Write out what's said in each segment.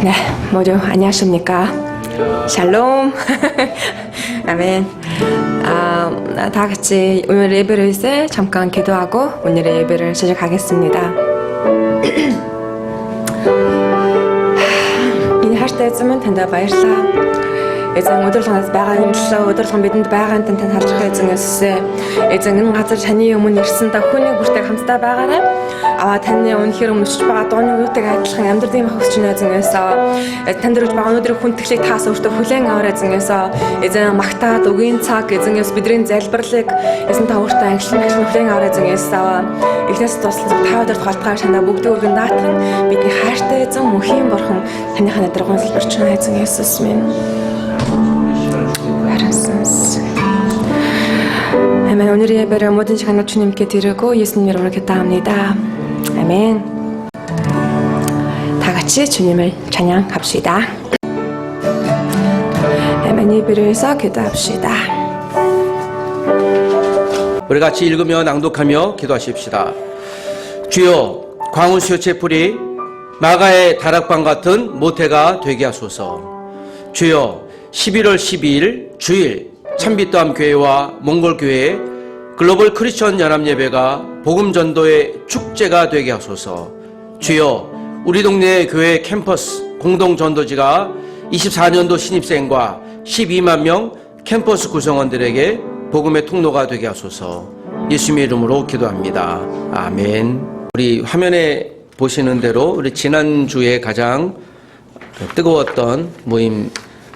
네, 모두 안녕하십니까? 샬롬. 아멘. 다 같이 오늘 예배를 위해 잠깐 기도하고 오늘의 예배를 시작하겠습니다. Энэ хайртай эзэн минь танд баярлалаа. Эзэн өдөрлгөөс байгаа юм төлөө өдөрлгөн бидэнд байгаа тань харж байгаа эзэн өссөө. Эзэн энэ газар таны өмнө ирсэн та хүний бүртээ хамтдаа байгаарай. Таны үнэхээр өмсөж байгаа дууны үетэйг адилхан амьдрын хөгжиж байна эзэн өссөө. Танд дөрөж байгаа өнөөдрийн хүндэтгэлийг таас өөртөө хүлээн аваар эзэн өссөө. Эзэн магтаад үгийн цаг эзэн өс бидний залбирлыг эзэн та өөртөө ангилан хүлээн аваар эзэн өссөө. Эхнээс туслан та өдөр тохиолдохоор санаа бүгд өргөн даатхан бидний хайртай эзэн мөнхийн бурхан таныхаа надрагын салбарч байна эзэн Есүс минь. 아멘. 오늘의 예배를 모든 시간을 주님께 드리고 예수님 이름으로 기도합니다. 아멘. 다 같이 주님을 찬양합시다. 아멘. 예배를 위해서 기도합시다. 우리 같이 읽으며 낭독하며 기도하십시다. 주여, 광운수요체 풀이 마가의 다락방 같은 모태가 되게 하소서. 주여, 11월 12일 주일 참빛도암교회와 몽골교회 글로벌 크리스천 연합예배가 복음전도의 축제가 되게 하소서. 주여, 우리 동네 교회 캠퍼스 공동전도지가 24년도 신입생과 12만 명 캠퍼스 구성원들에게 복음의 통로가 되게 하소서. 예수님의 이름으로 기도합니다. 아멘. 우리 화면에 보시는 대로 우리 지난주에 가장 뜨거웠던 모임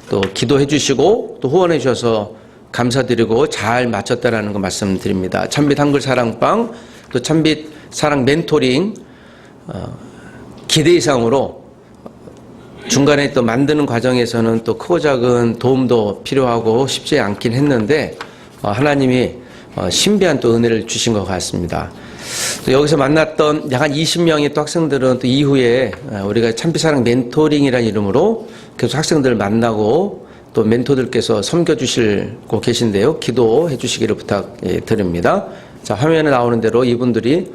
또 기도해 주시고 또 후원해 주셔서 감사드리고 잘 마쳤다라는 거 말씀드립니다. 참빛 한글 사랑방 또 참빛 사랑 멘토링 기대 이상으로 중간에 또 만드는 과정에서는 또 크고 작은 도움도 필요하고 쉽지 않긴 했는데 하나님이 신비한 또 은혜를 주신 것 같습니다. 또 여기서 만났던 약 한 20명의 또 학생들은 또 이후에 우리가 참빛 사랑 멘토링이라는 이름으로 계속 학생들을 만나고 또 멘토들께서 섬겨주시고 계신데요. 기도해 주시기를 부탁드립니다. 자, 화면에 나오는 대로 이분들이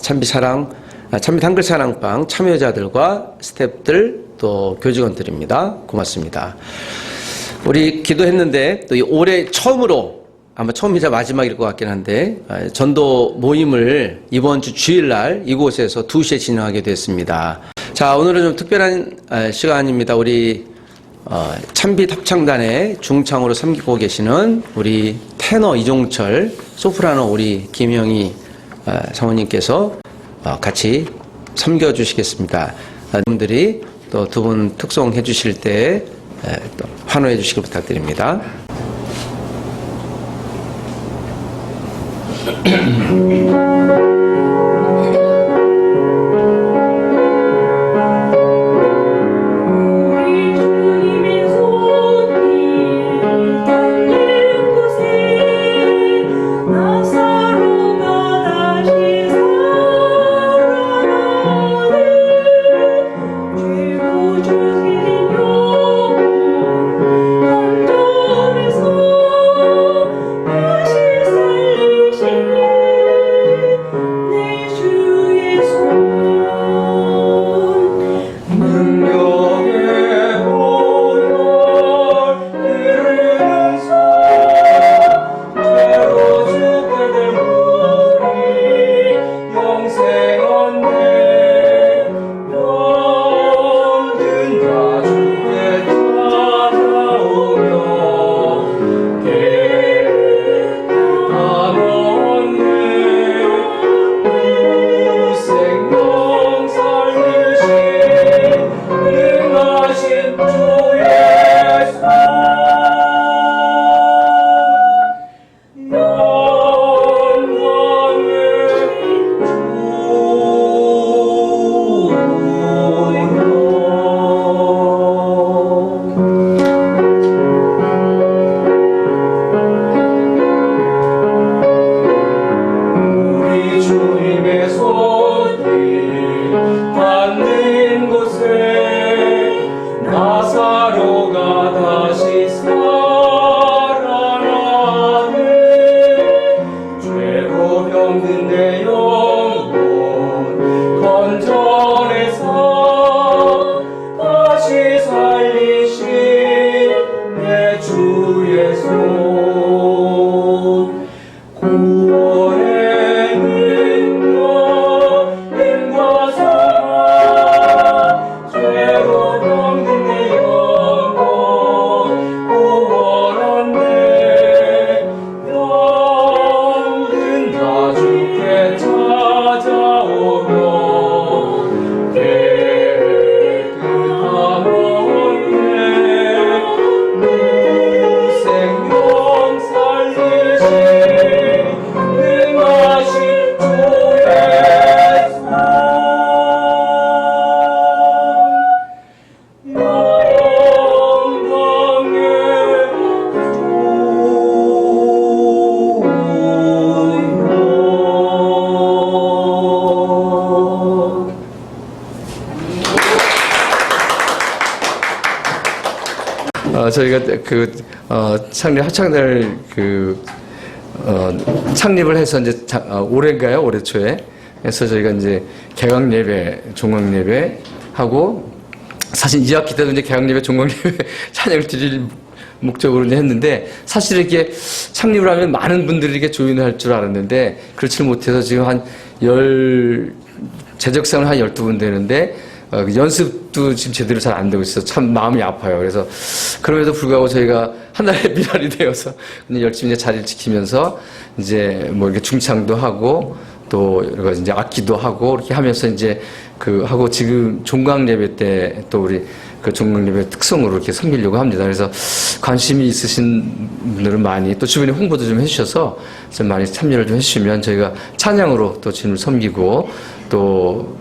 참빛 한글 사랑방 참여자들과 스태프들 또 교직원들입니다. 고맙습니다. 우리 기도했는데 또 올해 처음으로 아마 처음이자 마지막일 것 같긴 한데 전도 모임을 이번 주 주일날 이곳에서 2시에 진행하게 됐습니다. 자, 오늘은 좀 특별한 시간입니다. 우리 참빛 합창단의 중창으로 섬기고 계시는 우리 테너 이종철, 소프라노 우리 김영희 사모님께서 같이 섬겨주시겠습니다. 여러분들이 또 두 분 특송해 주실 때 또 환호해 주시길 부탁드립니다. 저희가 합창단을 창립을 해서 이제 올해인가요? 올해 초에. 그래서 저희가 이제 개강 예배, 종강 예배 하고, 사실 2학기 때도 이제 개강 예배, 종강 예배 찬양을 드릴 목적으로 이제 했는데, 사실 이렇게 창립을 하면 많은 분들이 이렇게 조인을 할 줄 알았는데, 그렇지 못해서 지금 제적상을 한 12분 되는데, 연습도 지금 제대로 잘 안 되고 있어서 참 마음이 아파요. 그래서 그럼에도 불구하고 저희가 하나의 미랄이 되어서 열심히 자리를 지키면서 이제 뭐 이렇게 중창도 하고 또 여러 가지 이제 악기도 하고 이렇게 하면서 이제 하고 지금 종강 예배 때 또 우리 종강 예배 특성으로 이렇게 섬기려고 합니다. 그래서 관심이 있으신 분들은 많이 또 주변에 홍보도 좀 해주셔서 좀 많이 참여를 좀 해주시면 저희가 찬양으로 또 주님을 섬기고 또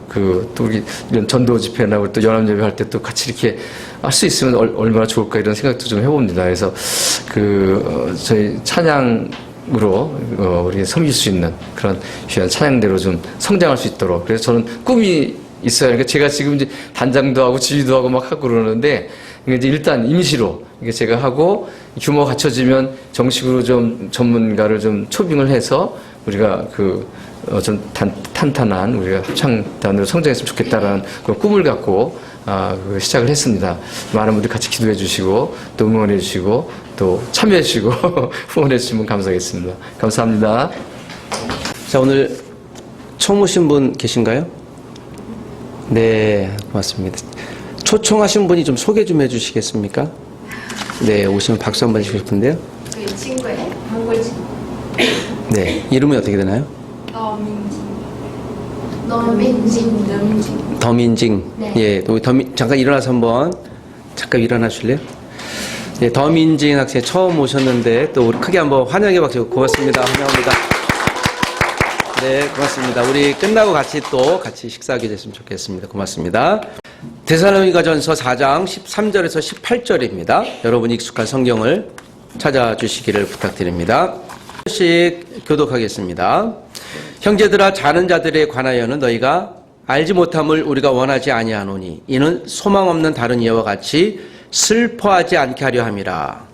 우리 이런 전도 집회나 우리 또 연합 예배 할 때 또 같이 이렇게 할 수 있으면 얼마나 좋을까 이런 생각도 좀 해봅니다. 그래서 저희 찬양으로 우리 섬길 수 있는 그런 귀한 찬양대로 좀 성장할 수 있도록 그래서 저는 꿈이 있어요. 그러니까 제가 지금 이제 단장도 하고 지휘도 하고 막 하고 그러는데 이제 일단 임시로 제가 하고 규모가 갖춰지면 정식으로 좀 전문가를 좀 초빙을 해서 우리가 좀 탄탄한 우리가 합창단으로 성장했으면 좋겠다라는 그런 꿈을 갖고 시작을 했습니다. 많은 분들 같이 기도해 주시고 또 응원해 주시고 또 참여해 주시고 후원해 주시면 감사하겠습니다. 감사합니다. 자, 오늘 처음 오신 분 계신가요? 네, 고맙습니다. 초청하신 분이 좀 소개 좀 해주시겠습니까? 네, 오시면 박수 한번 해주고 싶은데요. 그 친구예요. 한국 친구. 네, 이름이 어떻게 되나요? 더민징. 네. 예, 잠깐 일어나서 한번 잠깐 일어나실래요? 네, 더민징 학생 처음 오셨는데 또 우리 크게 한번 환영해 박수 고맙습니다. 환영합니다. 네, 고맙습니다. 우리 끝나고 같이 식사하게 됐으면 좋겠습니다. 고맙습니다. 데살로니가전서 4장 13절에서 18절입니다. 여러분 익숙한 성경을 찾아주시기를 부탁드립니다. 하나씩 교독하겠습니다. 형제들아, 자는 자들에 관하여는 너희가 알지 못함을 우리가 원하지 아니하노니 이는 소망 없는 다른 이와 같이 슬퍼하지 않게 하려 함이라.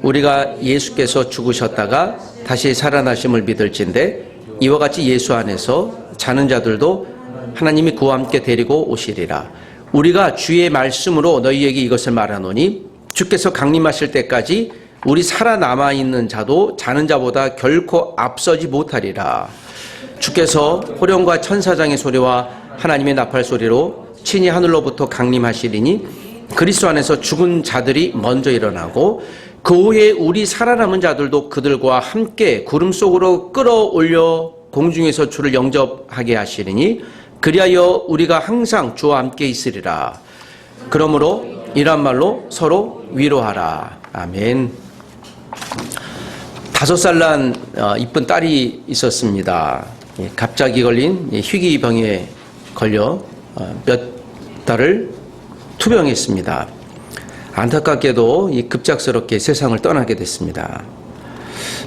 우리가 예수께서 죽으셨다가 다시 살아나심을 믿을진데 이와 같이 예수 안에서 자는 자들도 하나님이 그와 함께 데리고 오시리라. 우리가 주의 말씀으로 너희에게 이것을 말하노니 주께서 강림하실 때까지 우리 살아남아 있는 자도 자는 자보다 결코 앞서지 못하리라. 주께서 호령과 천사장의 소리와 하나님의 나팔 소리로 친히 하늘로부터 강림하시리니 그리스도 안에서 죽은 자들이 먼저 일어나고 그 후에 우리 살아남은 자들도 그들과 함께 구름 속으로 끌어올려 공중에서 주를 영접하게 하시리니 그리하여 우리가 항상 주와 함께 있으리라. 그러므로 이런 말로 서로 위로하라. 아멘. 5살 난 이쁜 딸이 있었습니다. 갑자기 걸린 희귀병에 걸려 몇 달을 투병했습니다. 안타깝게도 급작스럽게 세상을 떠나게 됐습니다.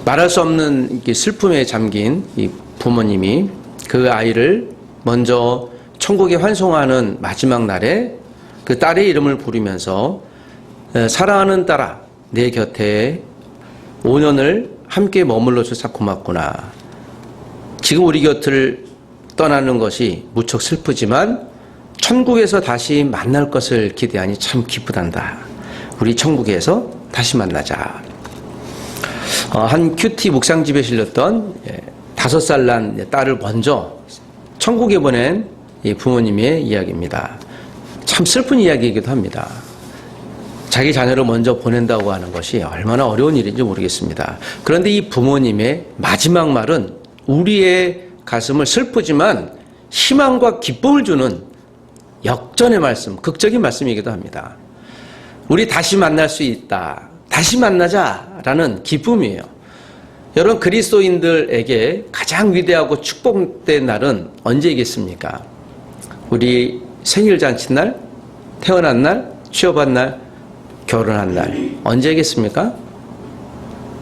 말할 수 없는 슬픔에 잠긴 이 부모님이 그 아이를 먼저 천국에 환송하는 마지막 날에 그 딸의 이름을 부르면서 사랑하는 딸아, 내 곁에 5년을 함께 머물러줘서 고맙구나. 지금 우리 곁을 떠나는 것이 무척 슬프지만 천국에서 다시 만날 것을 기대하니 참 기쁘단다. 우리 천국에서 다시 만나자. 한 큐티 묵상집에 실렸던 5살 난 딸을 먼저 천국에 보낸 부모님의 이야기입니다. 참 슬픈 이야기이기도 합니다. 자기 자녀를 먼저 보낸다고 하는 것이 얼마나 어려운 일인지 모르겠습니다. 그런데 이 부모님의 마지막 말은 우리의 가슴을 슬프지만 희망과 기쁨을 주는 역전의 말씀, 극적인 말씀이기도 합니다. 우리 다시 만날 수 있다. 다시 만나자라는 기쁨이에요. 여러분, 그리스도인들에게 가장 위대하고 축복된 날은 언제이겠습니까? 우리 생일 잔치날, 태어난 날, 취업한 날, 결혼한 날, 언제겠습니까?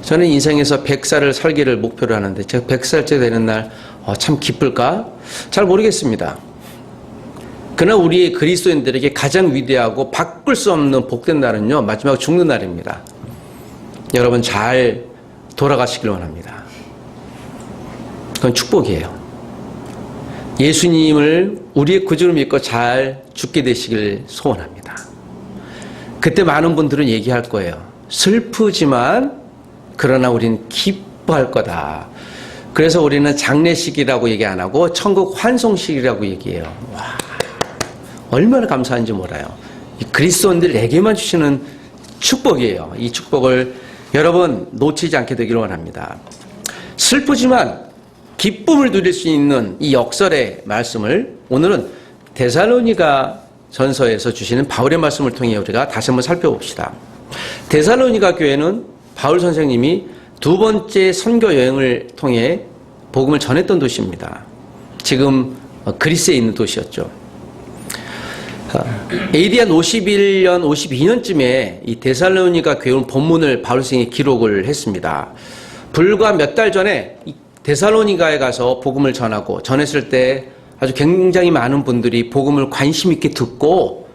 저는 인생에서 100살을 살기를 목표로 하는데 제가 100살째 되는 날 참 기쁠까? 잘 모르겠습니다. 그러나 우리 그리스도인들에게 가장 위대하고 바꿀 수 없는 복된 날은요, 마지막 죽는 날입니다. 여러분 잘 돌아가시길 원합니다. 그건 축복이에요. 예수님을 우리의 구주로 믿고 잘 죽게 되시길 소원합니다. 그때 많은 분들은 얘기할 거예요. 슬프지만 그러나 우린 기뻐할 거다. 그래서 우리는 장례식이라고 얘기 안 하고 천국 환송식이라고 얘기해요. 와, 얼마나 감사한지 몰라요. 이 그리스도인들에게만 주시는 축복이에요. 이 축복을 여러분 놓치지 않게 되기를 원합니다. 슬프지만 기쁨을 누릴 수 있는 이 역설의 말씀을 오늘은 데살로니가 전서에서 주시는 바울의 말씀을 통해 우리가 다시 한번 살펴봅시다. 데살로니가 교회는 바울 선생님이 두 번째 선교 여행을 통해 복음을 전했던 도시입니다. 지금 그리스에 있는 도시였죠. AD 한 51년, 52년쯤에 이 데살로니가 교회 본문을 바울 선생님이 기록을 했습니다. 불과 몇 달 전에 이 데살로니가에 가서 복음을 전했을 때 아주 굉장히 많은 분들이 복음을 관심 있게 듣고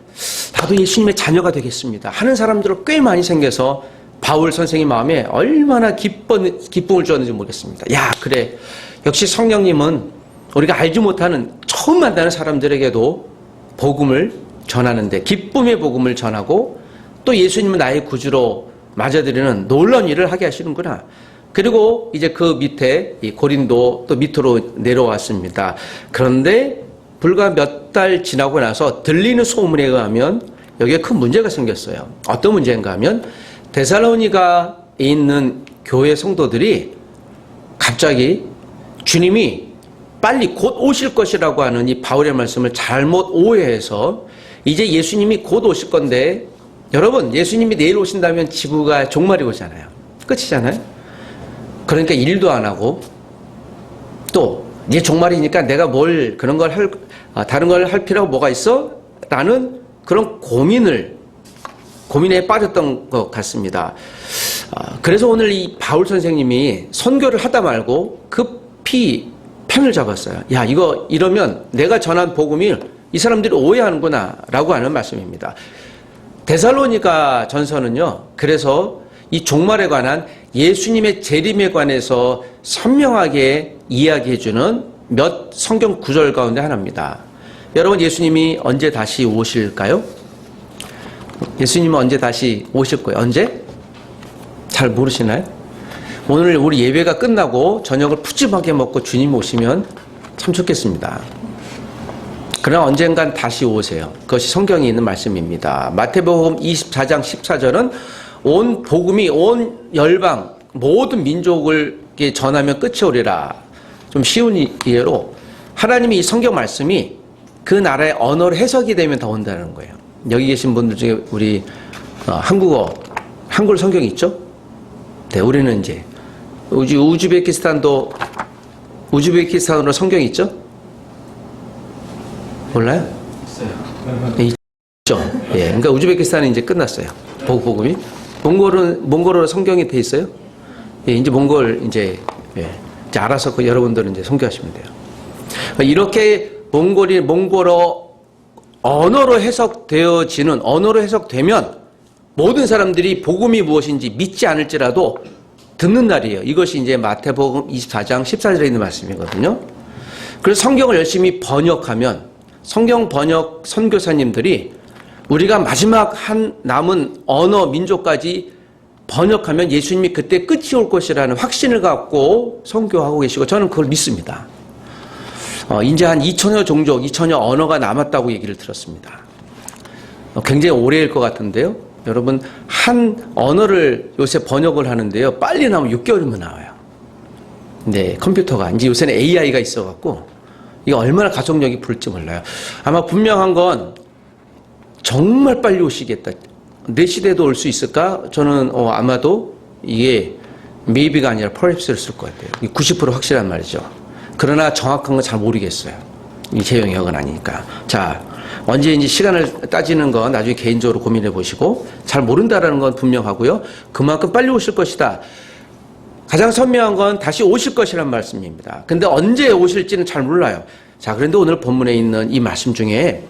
나도 예수님의 자녀가 되겠습니다 하는 사람들이 꽤 많이 생겨서 바울 선생님 마음에 얼마나 기쁨을 주었는지 모르겠습니다. 야, 그래. 역시 성령님은 우리가 알지 못하는 처음 만나는 사람들에게도 복음을 전하는데 기쁨의 복음을 전하고 또 예수님은 나의 구주로 맞아들이는 놀라운 일을 하게 하시는구나. 그리고 이제 그 밑에 이 고린도 또 밑으로 내려왔습니다. 그런데 불과 몇 달 지나고 나서 들리는 소문에 의하면 여기에 큰 문제가 생겼어요. 어떤 문제인가 하면 데살로니가에 있는 교회 성도들이 갑자기 주님이 빨리 곧 오실 것이라고 하는 이 바울의 말씀을 잘못 오해해서 이제 예수님이 곧 오실 건데 여러분 예수님이 내일 오신다면 지구가 종말이 오잖아요. 끝이잖아요. 그러니까 일도 안 하고 또 이제 종말이니까 내가 뭘 그런 걸 다른 걸 할 필요가 뭐가 있어? 라는 그런 고민에 빠졌던 것 같습니다. 그래서 오늘 이 바울 선생님이 선교를 하다 말고 급히 편을 잡았어요. 야, 이러면 내가 전한 복음이 이 사람들이 오해하는구나 라고 하는 말씀입니다. 데살로니가 전서는요, 그래서 이 종말에 관한 예수님의 재림에 관해서 선명하게 이야기해주는 몇 성경 구절 가운데 하나입니다. 여러분, 예수님이 언제 다시 오실까요? 예수님은 언제 다시 오실 거예요? 언제? 잘 모르시나요? 오늘 우리 예배가 끝나고 저녁을 푸짐하게 먹고 주님 오시면 참 좋겠습니다. 그러나 언젠간 다시 오세요. 그것이 성경에 있는 말씀입니다. 마태복음 24장 14절은 온 복음이 온 열방 모든 민족을 전하면 끝이 오리라. 좀 쉬운 이해로 하나님이 이 성경 말씀이 그 나라의 언어로 해석이 되면 더 온다는 거예요. 여기 계신 분들 중에 우리 한글 성경이 있죠? 네, 우리는 이제 우즈베키스탄으로 성경이 있죠? 몰라요? 있어요. 있죠. 예, 그러니까 우즈베키스탄은 이제 끝났어요. 복음이. 몽골어로 성경이 돼 있어요? 예, 이제 이제 알아서 여러분들은 이제 선교하시면 돼요. 이렇게 몽골어 언어로 해석되면 모든 사람들이 복음이 무엇인지 믿지 않을지라도 듣는 날이에요. 이것이 이제 마태복음 24장 14절에 있는 말씀이거든요. 그래서 성경을 열심히 번역하면 성경 번역 선교사님들이 우리가 마지막 한 남은 언어 민족까지 번역하면 예수님이 그때 끝이 올 것이라는 확신을 갖고 선교하고 계시고 저는 그걸 믿습니다. 이제 한 2천여 종족, 2천여 언어가 남았다고 얘기를 들었습니다. 굉장히 오래일 것 같은데요. 여러분, 한 언어를 요새 번역을 하는데요. 빨리 나오면 6개월이면 나와요. 네, 컴퓨터가. 이제 요새는 AI가 있어갖고, 이게 얼마나 가속력이 부를지 몰라요. 아마 분명한 건 정말 빨리 오시겠다. 내 시대도 올 수 있을까? 저는 아마도 이게 maybe가 아니라 perhaps를 쓸 것 같아요. 90% 확실한 말이죠. 그러나 정확한 건 잘 모르겠어요. 제 영역은 아니니까. 자, 언제 이제 시간을 따지는 건 나중에 개인적으로 고민해 보시고 잘 모른다라는 건 분명하고요. 그만큼 빨리 오실 것이다. 가장 선명한 건 다시 오실 것이란 말씀입니다. 근데 언제 오실지는 잘 몰라요. 자, 그런데 오늘 본문에 있는 이 말씀 중에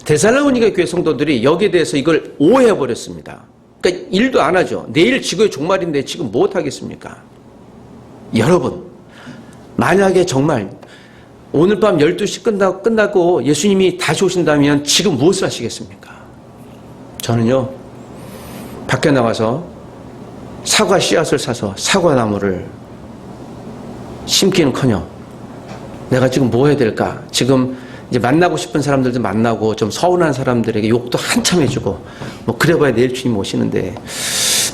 데살로니가 교회 성도들이 여기에 대해서 이걸 오해해버렸습니다. 그러니까 일도 안 하죠. 내일 지구의 종말인데 지금 뭐 하겠습니까? 여러분, 만약에 정말 오늘 밤 12시 끝나고 예수님이 다시 오신다면 지금 무엇을 하시겠습니까? 저는요, 밖에 나가서 사과 씨앗을 사서 사과나무를 심기는커녕 내가 지금 뭐 해야 될까? 지금 이제 만나고 싶은 사람들도 만나고 좀 서운한 사람들에게 욕도 한참 해주고 뭐 그래봐야 내일 주님 오시는데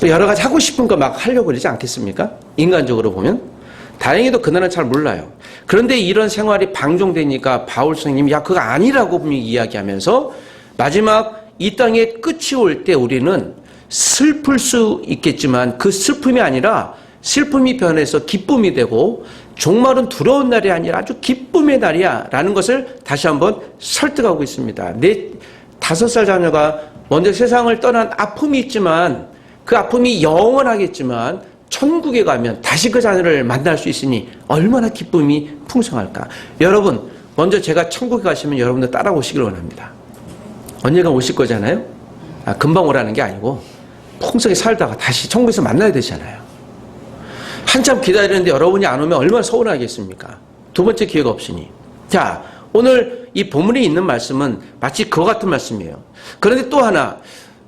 여러 가지 하고 싶은 거 막 하려고 그러지 않겠습니까? 인간적으로 보면. 다행히도 그날은 잘 몰라요. 그런데 이런 생활이 방종되니까 바울 선생님이 야 그거 아니라고 분명히 이야기하면서 마지막 이 땅의 끝이 올 때 우리는 슬플 수 있겠지만 그 슬픔이 아니라 슬픔이 변해서 기쁨이 되고 종말은 두려운 날이 아니라 아주 기쁨의 날이야 라는 것을 다시 한번 설득하고 있습니다. 내 5살 자녀가 먼저 세상을 떠난 아픔이 있지만 그 아픔이 영원하겠지만 천국에 가면 다시 그 자녀를 만날 수 있으니 얼마나 기쁨이 풍성할까. 여러분, 먼저 제가 천국에 가시면 여러분들 따라오시길 원합니다. 언젠가 오실 거잖아요. 금방 오라는 게 아니고 풍성히 살다가 다시 천국에서 만나야 되잖아요. 한참 기다리는데 여러분이 안 오면 얼마나 서운하겠습니까? 두 번째 기회가 없으니. 자, 오늘 이 본문에 있는 말씀은 마치 그와 같은 말씀이에요. 그런데 또 하나,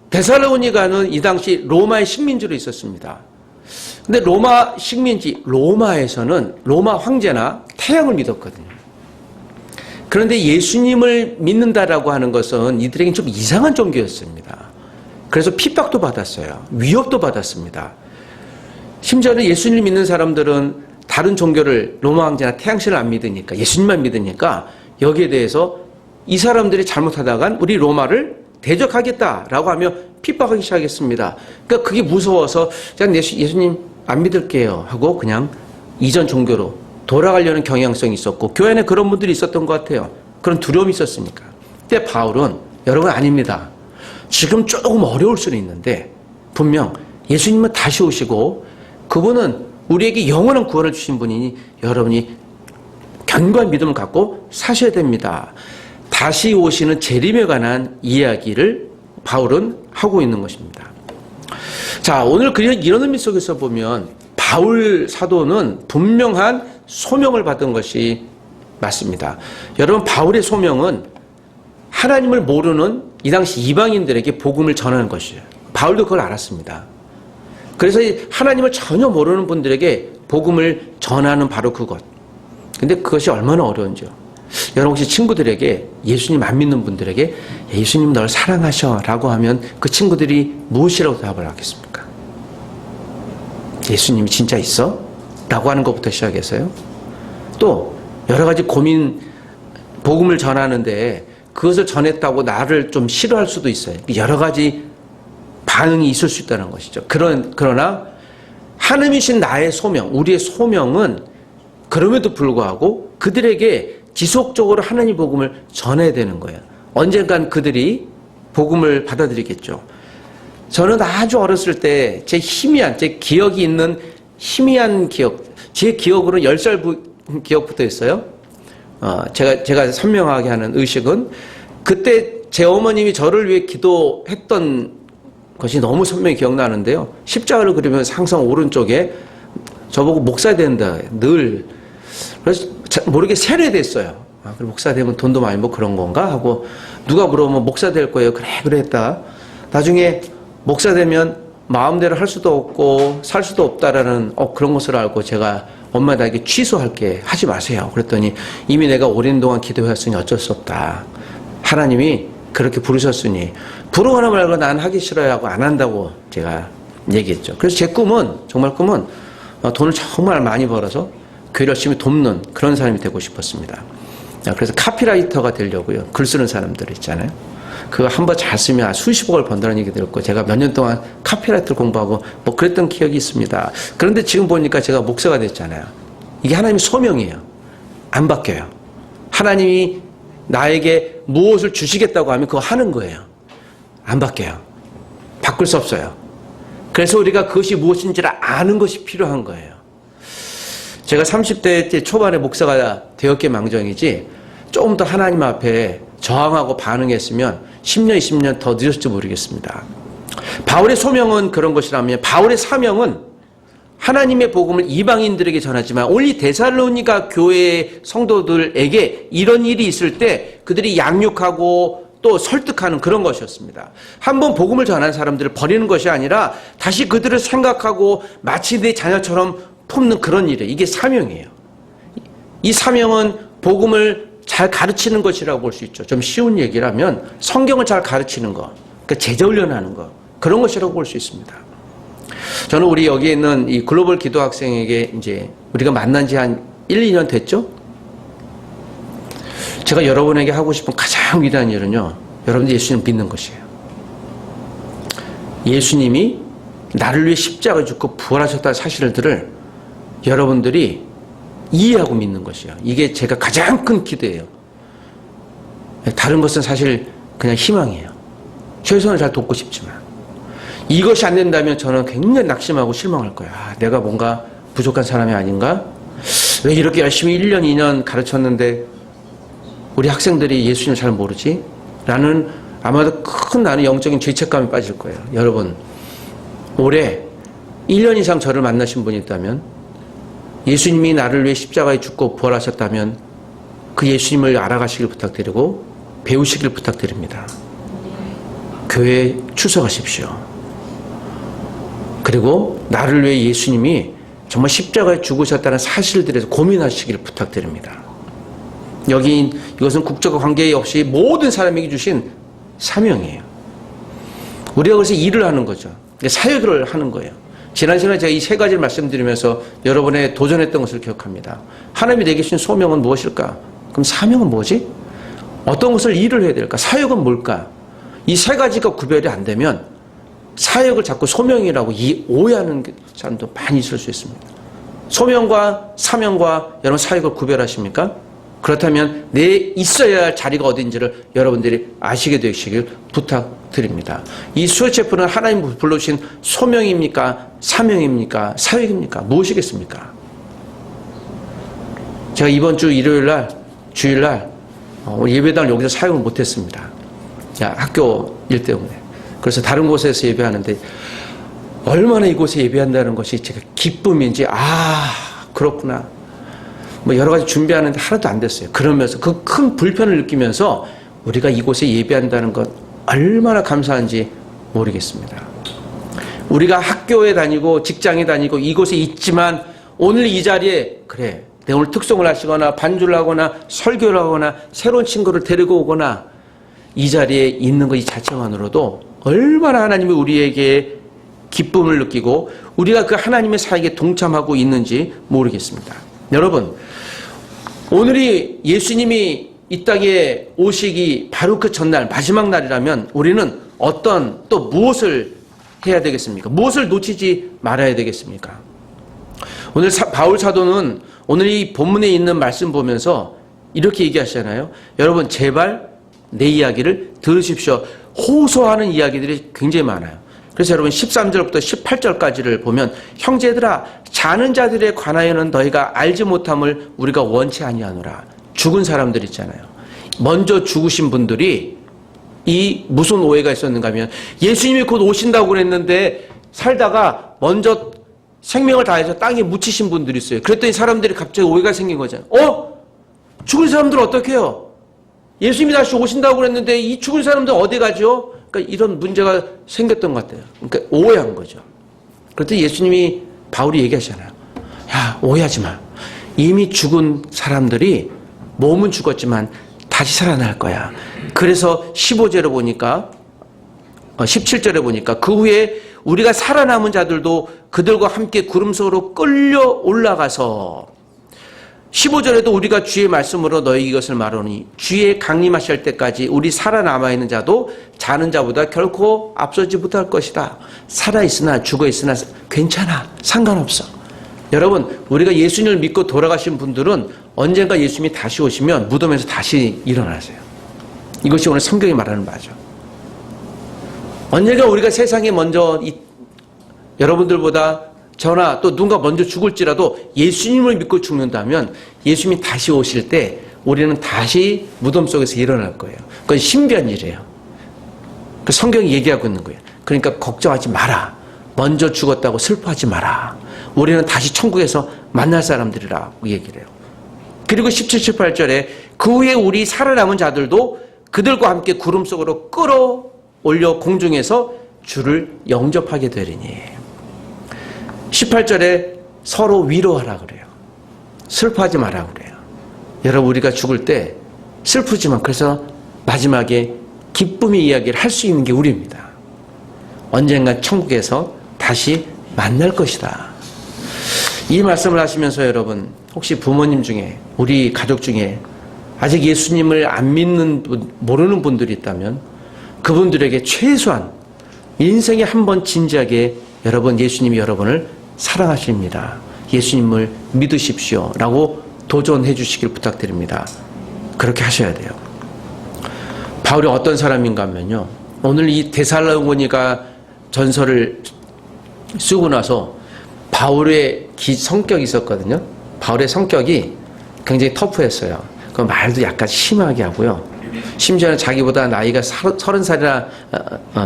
데살로니가는 이 당시 로마의 식민지로 있었습니다. 근데 로마 식민지, 로마에서는 로마 황제나 태양을 믿었거든요. 그런데 예수님을 믿는다라고 하는 것은 이들에겐 좀 이상한 종교였습니다. 그래서 핍박도 받았어요. 위협도 받았습니다. 심지어는 예수님을 믿는 사람들은 다른 종교를 로마 황제나 태양신을 안 믿으니까 예수님만 믿으니까 여기에 대해서 이 사람들이 잘못하다간 우리 로마를 대적하겠다라고 하며 핍박하기 시작했습니다. 그러니까 그게 무서워서 제가 예수님 안 믿을게요 하고 그냥 이전 종교로 돌아가려는 경향성이 있었고 교회 안에 그런 분들이 있었던 것 같아요. 그런 두려움이 있었으니까. 근데 바울은 여러분 아닙니다. 지금 조금 어려울 수는 있는데 분명 예수님은 다시 오시고 그분은 우리에게 영원한 구원을 주신 분이니 여러분이 견고한 믿음을 갖고 사셔야 됩니다. 다시 오시는 재림에 관한 이야기를 바울은 하고 있는 것입니다. 자, 오늘 이런 의미 속에서 보면 바울 사도는 분명한 소명을 받은 것이 맞습니다. 여러분, 바울의 소명은 하나님을 모르는 이 당시 이방인들에게 복음을 전하는 것이에요. 바울도 그걸 알았습니다. 그래서 하나님을 전혀 모르는 분들에게 복음을 전하는 바로 그것. 근데 그것이 얼마나 어려운지요. 여러분 혹시 친구들에게 예수님 안 믿는 분들에게 예수님 널 사랑하셔 라고 하면 그 친구들이 무엇이라고 답을 하겠습니까? 예수님이 진짜 있어? 라고 하는 것부터 시작해서요. 또 여러 가지 고민, 복음을 전하는데 그것을 전했다고 나를 좀 싫어할 수도 있어요. 여러 가지 반응이 있을 수 있다는 것이죠. 그러나 하나님이신 나의 소명, 우리의 소명은 그럼에도 불구하고 그들에게 지속적으로 하나님 복음을 전해야 되는 거예요. 언젠간 그들이 복음을 받아들이겠죠. 저는 아주 어렸을 때 제 기억이 있는 희미한 기억, 제 기억으로는 10살 기억부터 있어요. 제가 선명하게 하는 의식은 그때 제 어머님이 저를 위해 기도했던 것이 너무 선명히 기억나는데요. 십자가를 그리면서 항상 오른쪽에 저보고 목사 된다, 늘. 그래서 모르게 세례됐어요. 그래, 목사 되면 돈도 많이 뭐 그런 건가? 하고 누가 물어보면 목사 될 거예요. 그래 했다. 나중에 목사 되면 마음대로 할 수도 없고 살 수도 없다라는 그런 것을 알고 제가 엄마에게 취소할게, 하지 마세요. 그랬더니 이미 내가 오랜 동안 기도했으니 어쩔 수 없다. 하나님이 그렇게 부르셨으니 부르거나 말고 난 하기 싫어요 하고 안 한다고 제가 얘기했죠. 그래서 제 꿈은 정말 돈을 정말 많이 벌어서 교회를 열심히 돕는 그런 사람이 되고 싶었습니다. 그래서 카피라이터가 되려고요. 글 쓰는 사람들 있잖아요. 그거 한번 잘 쓰면 수십억을 번다는 얘기 들었고 제가 몇 년 동안 카피라이터를 공부하고 뭐 그랬던 기억이 있습니다. 그런데 지금 보니까 제가 목사가 됐잖아요. 이게 하나님의 소명이에요. 안 바뀌어요. 하나님이 나에게 무엇을 주시겠다고 하면 그거 하는 거예요. 안 바뀌어요. 바꿀 수 없어요. 그래서 우리가 그것이 무엇인지를 아는 것이 필요한 거예요. 제가 30대 초반에 목사가 되었기에 망정이지 조금 더 하나님 앞에 저항하고 반응했으면 10년, 20년 더 늦었을지 모르겠습니다. 바울의 소명은 그런 것이라면 바울의 사명은 하나님의 복음을 이방인들에게 전하지만 오늘 데살로니가 교회의 성도들에게 이런 일이 있을 때 그들이 양육하고 또 설득하는 그런 것이었습니다. 한번 복음을 전한 사람들을 버리는 것이 아니라 다시 그들을 생각하고 마치 내 자녀처럼 품는 그런 일이에요. 이게 사명이에요. 이 사명은 복음을 잘 가르치는 것이라고 볼 수 있죠. 좀 쉬운 얘기라면 성경을 잘 가르치는 것, 그러니까 제자훈련하는 것, 그런 것이라고 볼 수 있습니다. 저는 우리 여기에 있는 이 글로벌 기도 학생에게 이제 우리가 만난 지 한 1, 2년 됐죠? 제가 여러분에게 하고 싶은 가장 위대한 일은요, 여러분들 예수님 믿는 것이에요. 예수님이 나를 위해 십자가 죽고 부활하셨다는 사실들을 여러분들이 이해하고 믿는 것이에요. 이게 제가 가장 큰 기도예요. 다른 것은 사실 그냥 희망이에요. 최선을 잘 돕고 싶지만 이것이 안 된다면 저는 굉장히 낙심하고 실망할 거예요. 아, 내가 뭔가 부족한 사람이 아닌가? 왜 이렇게 열심히 1년, 2년 가르쳤는데 우리 학생들이 예수님을 잘 모르지? 라는 아마도 큰 나는 영적인 죄책감에 빠질 거예요. 여러분, 올해 1년 이상 저를 만나신 분이 있다면 예수님이 나를 위해 십자가에 죽고 부활하셨다면 그 예수님을 알아가시길 부탁드리고 배우시길 부탁드립니다. 교회에 출석하십시오. 그리고 나를 위해 예수님이 정말 십자가에 죽으셨다는 사실들에 대해서 고민하시길 부탁드립니다. 여기 이것은 국적과 관계없이 모든 사람에게 주신 사명이에요. 우리가 그래서 일을 하는 거죠. 사역을 하는 거예요. 지난 시간에 제가 이 세 가지를 말씀드리면서 여러분의 도전했던 것을 기억합니다. 하나님이 내게 주신 소명은 무엇일까? 그럼 사명은 뭐지? 어떤 것을 일을 해야 될까? 사역은 뭘까? 이 세 가지가 구별이 안 되면 사역을 자꾸 소명이라고 오해하는 사람도 많이 있을 수 있습니다. 소명과 사명과 여러분 사역을 구별하십니까? 그렇다면 내 있어야 할 자리가 어딘지를 여러분들이 아시게 되시길 부탁드립니다. 이 수요체프는 하나님 불러주신 소명입니까? 사명입니까? 사역입니까? 무엇이겠습니까? 제가 이번 주 일요일날 주일날 예배당을 여기서 사용을 못했습니다. 학교 일 때문에. 그래서 다른 곳에서 예배하는데 얼마나 이곳에 예배한다는 것이 제가 기쁨인지 그렇구나. 뭐 여러 가지 준비하는데 하나도 안 됐어요. 그러면서 그 큰 불편을 느끼면서 우리가 이곳에 예배한다는 것 얼마나 감사한지 모르겠습니다. 우리가 학교에 다니고 직장에 다니고 이곳에 있지만 오늘 이 자리에 그래 내가 오늘 특송을 하시거나 반주를 하거나 설교를 하거나 새로운 친구를 데리고 오거나 이 자리에 있는 것 이 자체만으로도 얼마나 하나님이 우리에게 기쁨을 느끼고 우리가 그 하나님의 사역에 동참하고 있는지 모르겠습니다. 여러분, 오늘이 예수님이 이 땅에 오시기 바로 그 전날 마지막 날이라면 우리는 또 무엇을 해야 되겠습니까? 무엇을 놓치지 말아야 되겠습니까? 오늘 바울 사도는 오늘 이 본문에 있는 말씀 보면서 이렇게 얘기하시잖아요. 여러분 제발 내 이야기를 들으십시오. 호소하는 이야기들이 굉장히 많아요. 그래서 여러분 13절부터 18절까지를 보면 형제들아 자는 자들에 관하여는 너희가 알지 못함을 우리가 원치 아니하노라. 죽은 사람들 있잖아요. 먼저 죽으신 분들이 이 무슨 오해가 있었는가 하면 예수님이 곧 오신다고 그랬는데 살다가 먼저 생명을 다해서 땅에 묻히신 분들이 있어요. 그랬더니 사람들이 갑자기 오해가 생긴 거잖아요. 죽은 사람들 어떻게 해요? 예수님이 다시 오신다고 그랬는데 이 죽은 사람들 어디 가죠? 그러니까 이런 문제가 생겼던 것 같아요. 그러니까 오해한 거죠. 그랬더니 예수님이 바울이 얘기하잖아요. 야, 오해하지 마. 이미 죽은 사람들이 몸은 죽었지만 다시 살아날 거야. 그래서 15절에 보니까 17절에 보니까 그 후에 우리가 살아남은 자들도 그들과 함께 구름 속으로 끌려 올라가서 15절에도 우리가 주의 말씀으로 너희 이것을 말하니 주의 강림하실 때까지 우리 살아남아있는 자도 자는 자보다 결코 앞서지 못할 것이다. 살아있으나 죽어있으나 괜찮아. 상관없어. 여러분 우리가 예수님을 믿고 돌아가신 분들은 언젠가 예수님이 다시 오시면 무덤에서 다시 일어나세요. 이것이 오늘 성경이 말하는 바죠. 언젠가 우리가 세상에 먼저 여러분들보다 저나 또 누군가 먼저 죽을지라도 예수님을 믿고 죽는다면 예수님이 다시 오실 때 우리는 다시 무덤 속에서 일어날 거예요. 그건 신비한 일이에요. 그 성경이 얘기하고 있는 거예요. 그러니까 걱정하지 마라. 먼저 죽었다고 슬퍼하지 마라. 우리는 다시 천국에서 만날 사람들이라고 얘기를 해요. 그리고 17, 18절에 그 후에 우리 살아남은 자들도 그들과 함께 구름 속으로 끌어올려 공중에서 주를 영접하게 되리니. 18절에 서로 위로하라 그래요. 슬퍼하지 마라 그래요. 여러분, 우리가 죽을 때 슬프지만 그래서 마지막에 기쁨의 이야기를 할 수 있는 게 우리입니다. 언젠가 천국에서 다시 만날 것이다. 이 말씀을 하시면서 여러분, 혹시 부모님 중에, 우리 가족 중에 아직 예수님을 안 믿는 분, 모르는 분들이 있다면 그분들에게 최소한 인생에 한 번 진지하게 여러분, 예수님이 여러분을 사랑하십니다. 예수님을 믿으십시오. 라고 도전해 주시길 부탁드립니다. 그렇게 하셔야 돼요. 바울이 어떤 사람인가 하면요. 오늘 이 데살로니가 전서를 쓰고 나서 바울의 성격이 있었거든요. 바울의 성격이 굉장히 터프했어요. 그 말도 약간 심하게 하고요. 심지어는 자기보다 나이가 30살이나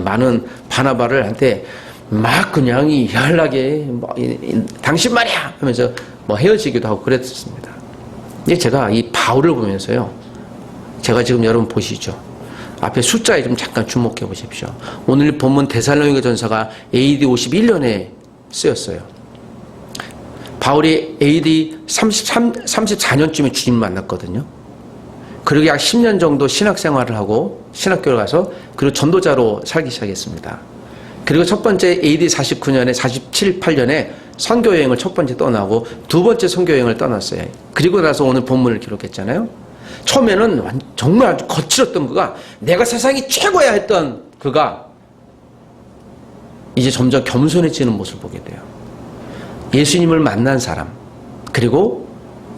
많은 바나바를 한테 막 그냥 연락에 당신 말이야 하면서 헤어지기도 하고 그랬습니다. 근데 제가 이 바울을 보면서요. 제가 지금 여러분 보시죠. 앞에 숫자에 좀 잠깐 주목해 보십시오. 오늘 본문 데살로니가 전서가 AD 51년에 쓰였어요. 바울이 AD 34년쯤에 주님 만났거든요. 그리고 약 10년 정도 신학생활을 하고 신학교를 가서 그리고 전도자로 살기 시작했습니다. 그리고 첫 번째 AD 49년에 47, 8년에 선교여행을 첫 번째 떠나고 두 번째 선교여행을 떠났어요. 그리고 나서 오늘 본문을 기록했잖아요. 처음에는 정말 아주 거칠었던 그가 내가 세상이 최고야 했던 그가 이제 점점 겸손해지는 모습을 보게 돼요. 예수님을 만난 사람, 그리고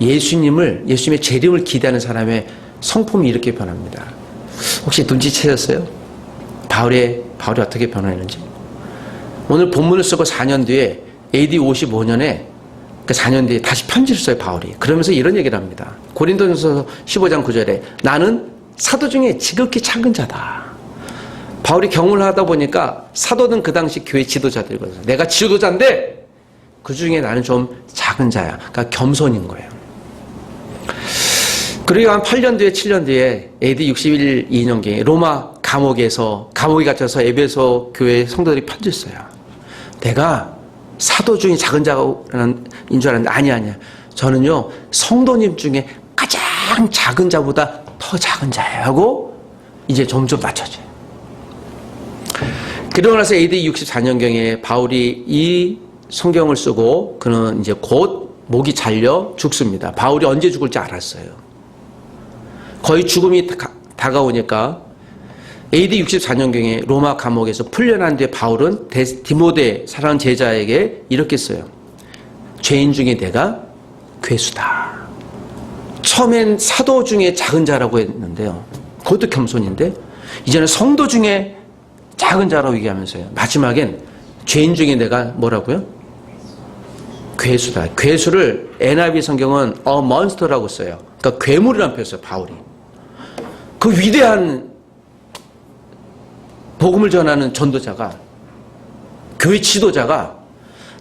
예수님의 재림을 기대하는 사람의 성품이 이렇게 변합니다. 혹시 눈치채셨어요? 바울이 어떻게 변화했는지? 오늘 본문을 쓰고 4년 뒤에 AD 55년에 그 4년 뒤에 다시 편지를 써요, 바울이. 그러면서 이런 얘기를 합니다. 고린도전서 15장 9절에 나는 사도 중에 지극히 작은 자다. 바울이 경험을 하다 보니까 사도는 그 당시 교회 지도자들이거든요. 내가 지도자인데 그 중에 나는 좀 작은 자야. 그러니까 겸손인 거예요. 그리고 한 8년 뒤에 7년 뒤에 AD 61, 2년경에 로마 감옥에 갇혀서 에베소 교회 성도들이 편지를 써요. 내가 사도 중에 작은 자인 줄 알았는데 아니야. 저는요 성도님 중에 가장 작은 자보다 더 작은 자예요 하고 이제 점점 낮춰져요. 그러고 나서 AD 64년경에 바울이 이 성경을 쓰고 그는 이제 곧 목이 잘려 죽습니다. 바울이 언제 죽을지 알았어요. 거의 죽음이 다가오니까 AD 64년경에 로마 감옥에서 풀려난 뒤에 바울은 디모데 사랑하는 제자에게 이렇게 써요. 죄인 중에 내가 괴수다. 처음엔 사도 중에 작은 자라고 했는데요. 그것도 겸손인데 이제는 성도 중에 작은 자라고 얘기하면서요. 마지막엔 죄인 중에 내가 뭐라고요? 괴수다. 괴수를 NIV 성경은 monster라고 써요. 그러니까 괴물이라는 표현을 써요. 바울이. 그 위대한 복음을 전하는 전도자가, 교회 지도자가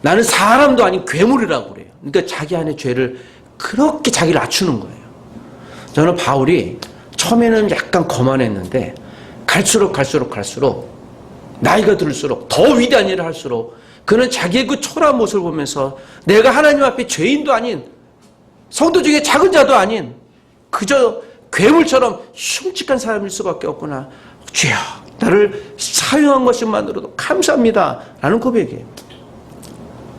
나는 사람도 아닌 괴물이라고 그래요. 그러니까 자기 안에 죄를 그렇게 자기를 낮추는 거예요. 저는 바울이 처음에는 약간 거만했는데 갈수록 나이가 들수록 더 위대한 일을 할수록 그는 자기의 그 초라한 모습을 보면서 내가 하나님 앞에 죄인도 아닌 성도 중에 작은 자도 아닌 그저 괴물처럼 흉측한 사람일 수밖에 없구나. 주여 나를 사용한 것만으로도 감사합니다 라는 고백이에요.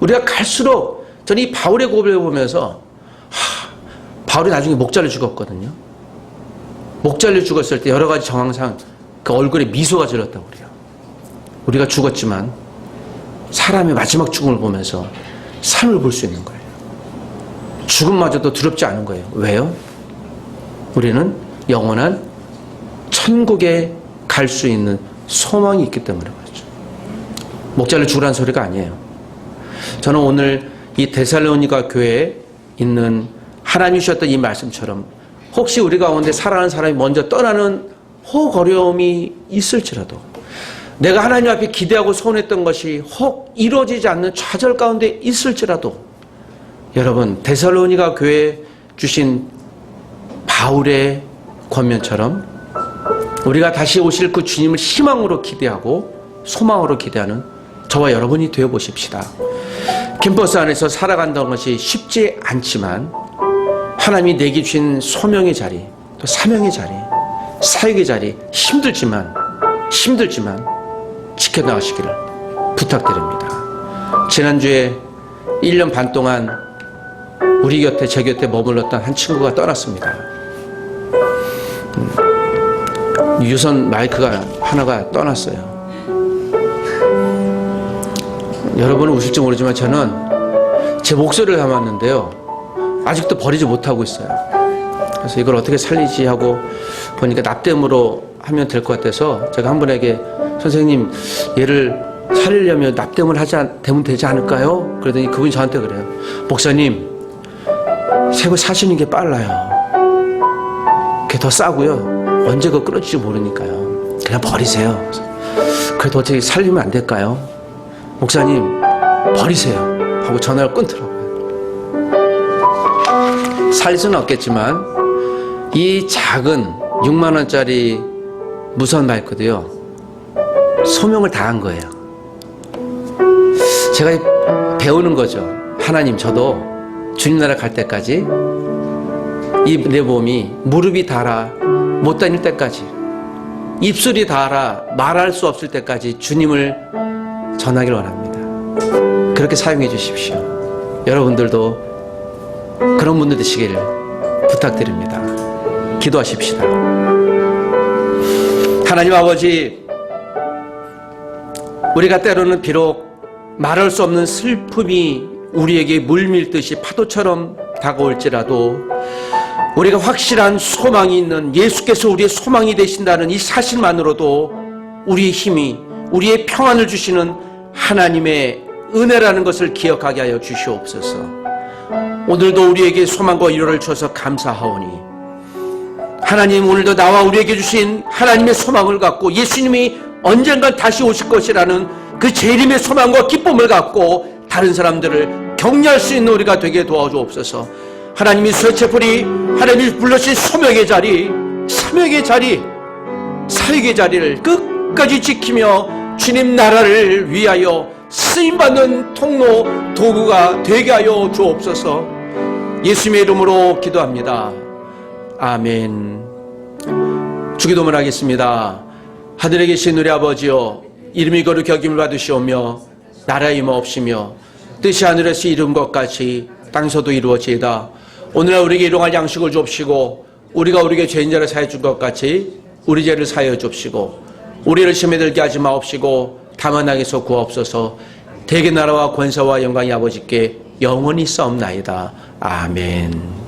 우리가 갈수록 저는 이 바울의 고백을 보면서 바울이 나중에 목 잘려 죽었거든요. 목 잘려 죽었을 때 여러 가지 정황상 그 얼굴에 미소가 질렀다고 그래요. 우리가 죽었지만 사람의 마지막 죽음을 보면서 삶을 볼 수 있는 거예요. 죽음마저도 두렵지 않은 거예요. 왜요? 우리는 영원한 천국에 갈 수 있는 소망이 있기 때문에 그렇죠. 목 잘려 죽으라는 소리가 아니에요. 저는 오늘 이 데살로니가 교회에 있는 하나님 주셨던 이 말씀처럼 혹시 우리 가운데 사랑하는 사람이 먼저 떠나는 혹 어려움이 있을지라도 내가 하나님 앞에 기대하고 소원했던 것이 혹 이루어지지 않는 좌절 가운데 있을지라도 여러분 데살로니가 교회에 주신 바울의 권면처럼 우리가 다시 오실 그 주님을 희망으로 기대하고 소망으로 기대하는 저와 여러분이 되어보십시다. 캠퍼스 안에서 살아간다는 것이 쉽지 않지만 하나님이 내게 주신 소명의 자리, 또 사명의 자리, 사역의 자리 힘들지만 지켜나가시기를 부탁드립니다. 지난주에 1년 반 동안 우리 곁에 제 곁에 머물렀던 한 친구가 떠났습니다. 유선 마이크가 하나가 떠났어요. 여러분은 우실지 모르지만 저는 제 목소리를 담았는데요, 아직도 버리지 못하고 있어요. 그래서 이걸 어떻게 살리지 하고 보니까 납땜으로 하면 될 것 같아서 제가 한 분에게 선생님 얘를 살리려면 납땜을 되면 되지 않을까요? 그러더니 그분이 저한테 그래요. 목사님 새거 사시는 게 빨라요. 그게 더 싸고요. 언제 그거 끊어질지 모르니까요. 그냥 버리세요. 그래도 어떻게 살리면 안 될까요? 목사님 버리세요 하고 전화를 끊더라고요. 살 수는 없겠지만 이 작은 6만 원짜리 무선 마이크도요 소명을 다한 거예요. 제가 배우는 거죠. 하나님 저도 주님 나라 갈 때까지 이 내 몸이 무릎이 닳아 못 다닐 때까지 입술이 닳아 말할 수 없을 때까지 주님을 전하기를 원합니다. 그렇게 사용해 주십시오. 여러분들도 그런 분들 되시기를 부탁드립니다. 기도하십시다. 하나님 아버지, 우리가 때로는 비록 말할 수 없는 슬픔이 우리에게 물밀듯이 파도처럼 다가올지라도 우리가 확실한 소망이 있는 예수께서 우리의 소망이 되신다는 이 사실만으로도 우리의 힘이, 우리의 평안을 주시는 하나님의 은혜라는 것을 기억하게 하여 주시옵소서. 오늘도 우리에게 소망과 위로를 주셔서 감사하오니 하나님, 오늘도 나와 우리에게 주신 하나님의 소망을 갖고 예수님이 언젠간 다시 오실 것이라는 그 재림의 소망과 기쁨을 갖고 다른 사람들을 격려할 수 있는 우리가 되게 도와주옵소서. 하나님이 수요체풀이 하나님이 불러주신 소명의 자리, 사명의 자리, 사역의 자리를 끝까지 지키며 주님 나라를 위하여 쓰임받는 통로, 도구가 되게 하여 주옵소서. 예수님의 이름으로 기도합니다. 아멘. 주기도문 하겠습니다. 하늘에 계신 우리 아버지여, 이름이 거룩히 여김을 받으시오며 나라의 임하옵시며 뜻이 하늘에서 이룬 것 같이 땅에서도 이루어지이다. 오늘날 우리에게 일용할 양식을 줍시고 우리가 우리에게 죄인자를 사해 준 것 같이 우리 죄를 사하여 줍시고 우리를 시험에 들게 하지 마옵시고 다만 악에서 구하옵소서. 대개 나라와 권세와 영광이 아버지께 영원히 싸움나이다. 아멘.